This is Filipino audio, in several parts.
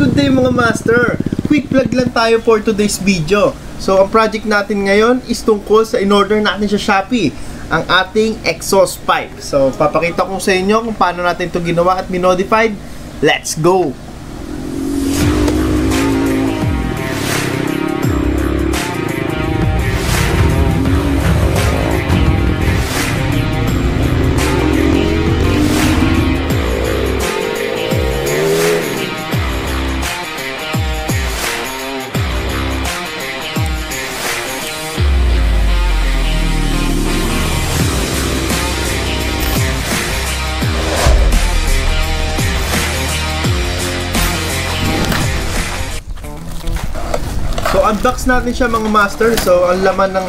Good day mga master! Quick vlog lang tayo for today's video. So ang project natin ngayon is tungkol sa in-order natin sa Shopee, ang ating exhaust pipe. So papakita ko sa inyo kung paano natin ito ginawa at minodified. Let's go! So unbox natin siya mga master. So ang laman ng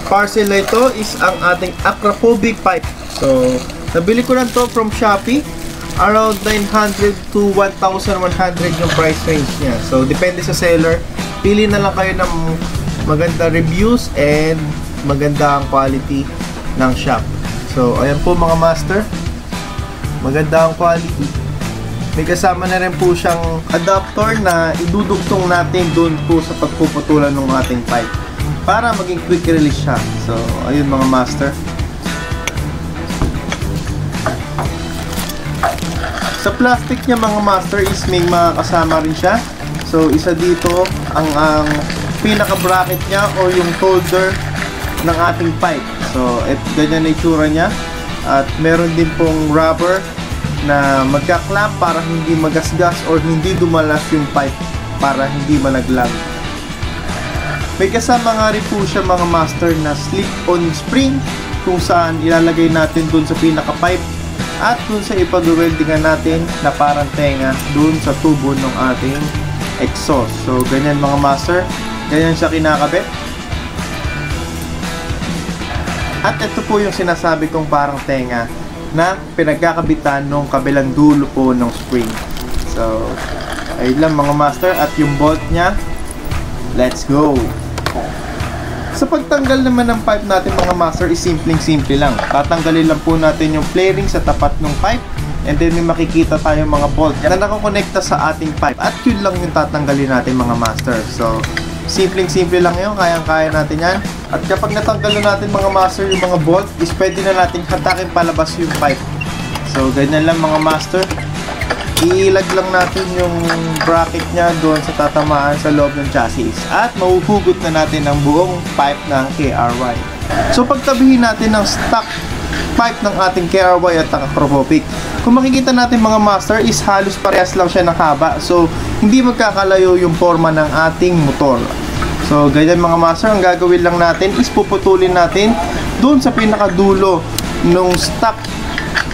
parcel na ito is ang ating acrophobic pipe. So nabili ko lang to from Shopee. Around 900 to 1,100 yung price range niya. So depende sa seller. Pili na lang kayo ng maganda reviews and maganda ang quality ng shop. So ayan po mga master, maganda ang quality. May kasama na rin po siyang adapter na idudugtong natin doon po sa pagpuputulan ng ating pipe para maging quick release siya. So, ayun mga master. Sa plastic niya mga master is may mga kasama rin siya. So, isa dito ang pinaka-bracket niya o yung holder ng ating pipe. So, ganyan na itsura niya. At meron din pong rubber na magka-clamp para hindi magasgas or hindi dumalas yung pipe para hindi malaglag. May kasama nga rin po siya mga master na slip-on spring kung saan ilalagay natin dun sa pinaka-pipe at dun sa ipag-weldingan natin na parang tenga dun sa tubo ng ating exhaust. So ganyan mga master, ganyan siya kinakabit. At ito po yung sinasabi kong parang tenga na pinagkakabitan ng kabilang dulo po ng spring. So ayun lang mga master, at yung bolt nya, let's go. Sa pagtanggal naman ng pipe natin mga master is simple lang. Tatanggalin lang po natin yung flaring sa tapat ng pipe, and then may makikita tayong mga bolt na nakakonekta sa ating pipe, at yun lang yung tatanggalin natin mga master. So simple lang yun, kayang-kaya natin yan. At kapag natanggal na natin mga master yung mga bolt, is pwede na natin hatakin palabas yung pipe. So ganyan lang mga master. Iilag lang natin yung bracket nya doon sa tatamaan sa loob ng chassis, at mahuhugot na natin ang buong pipe ng KRY. So pagtabihin natin ng stock pipe ng ating KRY at acrophobic, kung makikita natin mga master is halos parehas lang siya ng haba. So hindi magkakalayo yung forma ng ating motor. So ganyan mga master, ang gagawin lang natin is puputulin natin doon sa pinakadulo nung stock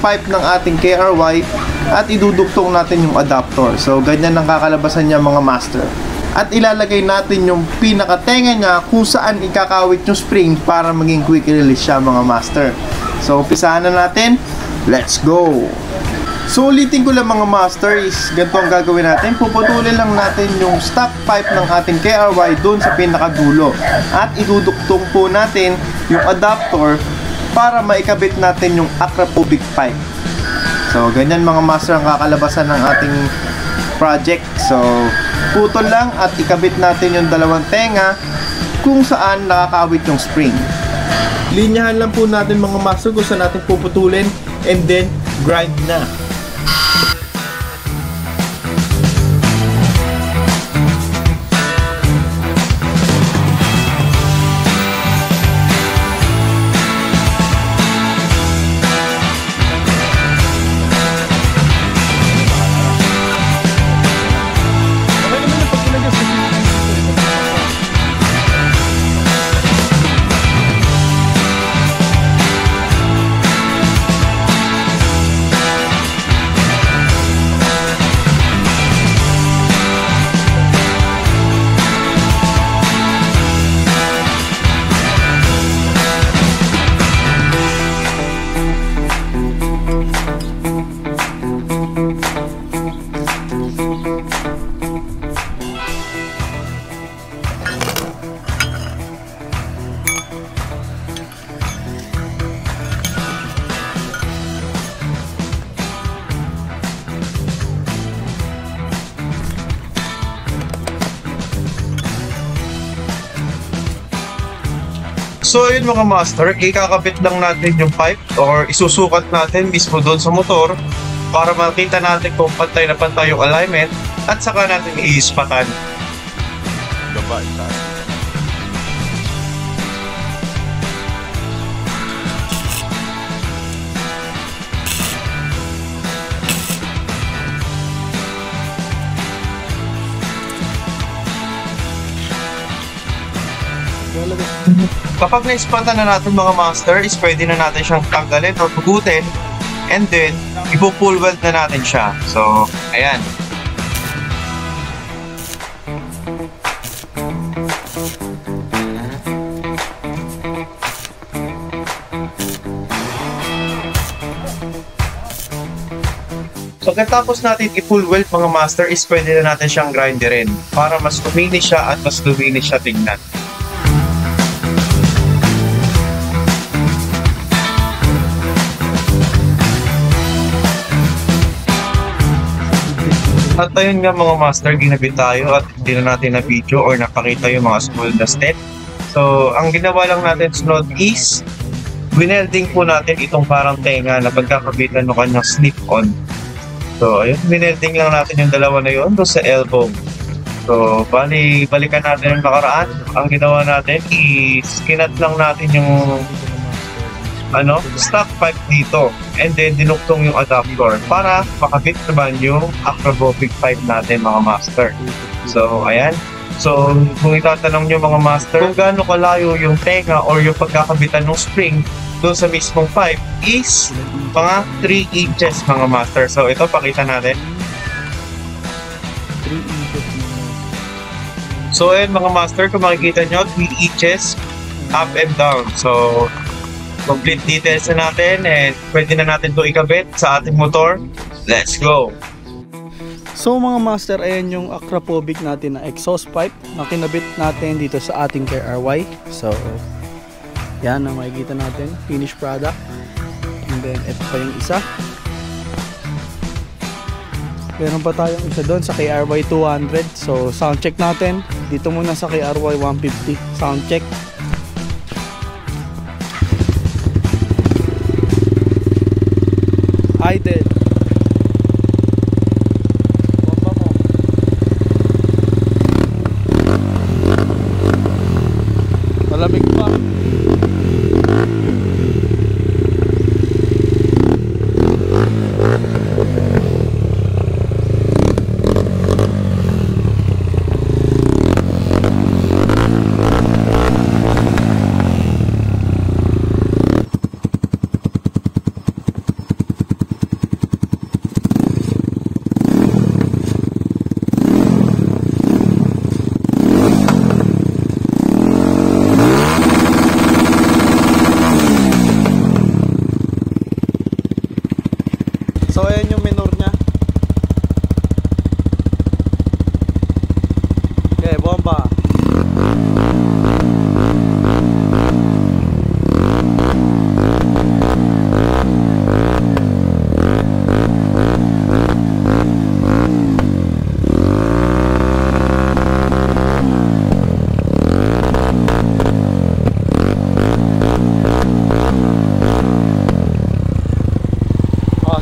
pipe ng ating KRY at idudugtong natin yung adapter. So ganyan ang kakalabasan niya mga master. At ilalagay natin yung pinakatenga niya kung saan ikakawit yung spring para maging quick release siya mga master. So umpisahan na natin. Let's go! So ulitin ko lang mga master is ganito ang gagawin natin. Puputulin lang natin yung stock pipe ng ating KRY doon sa pinakadulo, at idudugtong po natin yung adapter para maikabit natin yung acrophobic pipe. So ganyan mga master ang kakalabasan ng ating project. So putol lang at ikabit natin yung dalawang tenga kung saan nakakawit yung spring. Linyahan lang po natin mga master kung saan natin puputulin, and then grind na. So yun mga master, ikakabit lang natin yung pipe or isusukat natin mismo doon sa motor para makita natin kung pantay na pantay yung alignment at saka natin iispatan. Gaba, itaas. Kapag naispatan na natin mga master, is pwede na natin siyang tanggalin or pugutin and then ipo-pull weld na natin siya. So, ayan. So, pagkatapos natin i-pull weld mga master, is pwede na natin siyang grinderin para mas luminis siya at mas luminis siya tingnan. At ayun nga mga master, ginabit tayo at hindi na natin na video or napakita yung mga small na step. So, ang ginawa lang natin sunod is winelding po natin itong parang tenga na pagkakabitan ng kanyang slip-on. So, ayun, winelding lang natin yung dalawa na yun doon sa elbow. So, balikan natin yung nakaraan. Ang ginawa natin is kinat lang natin yung stock pipe dito and then dinuktong yung adapter para makabit naman yung acrobobic pipe natin mga master. So ayan, so kung itatanong nyo mga master kung gaano kalayo yung tenga or yung pagkakabitan ng spring doon sa mismong pipe is mga 3 inches mga master. So ito pakita natin. 3 inches. So ayan mga master, kung makikita nyo 3 inches up and down. So complete details na natin and pwede na natin ito ikabit sa ating motor. Let's go! So mga master, ayan yung acropobic natin na exhaust pipe na kinabit natin dito sa ating KRY. So yan ang makikita natin, finished product. And then ito pa yung isa. Meron pa tayong isa doon sa KRY 200. So sound check natin dito muna sa KRY 150. Sound check. Idle. Bomba mo. Malamig pa. So ayan yung minor nya. Okay, bomba.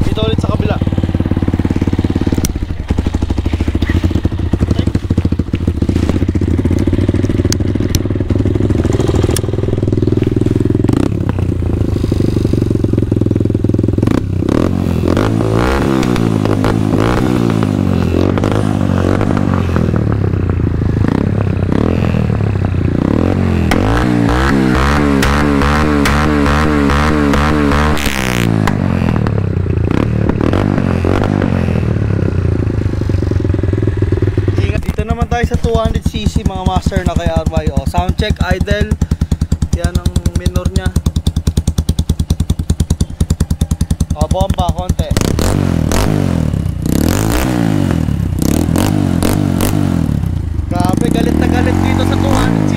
Dito ulit sa kabila. Tayo sa 200cc mga master na kay RY. Sound check, idle. Yan ang minor nya. Bomba konti. Grabe, galit na galit dito sa 200cc.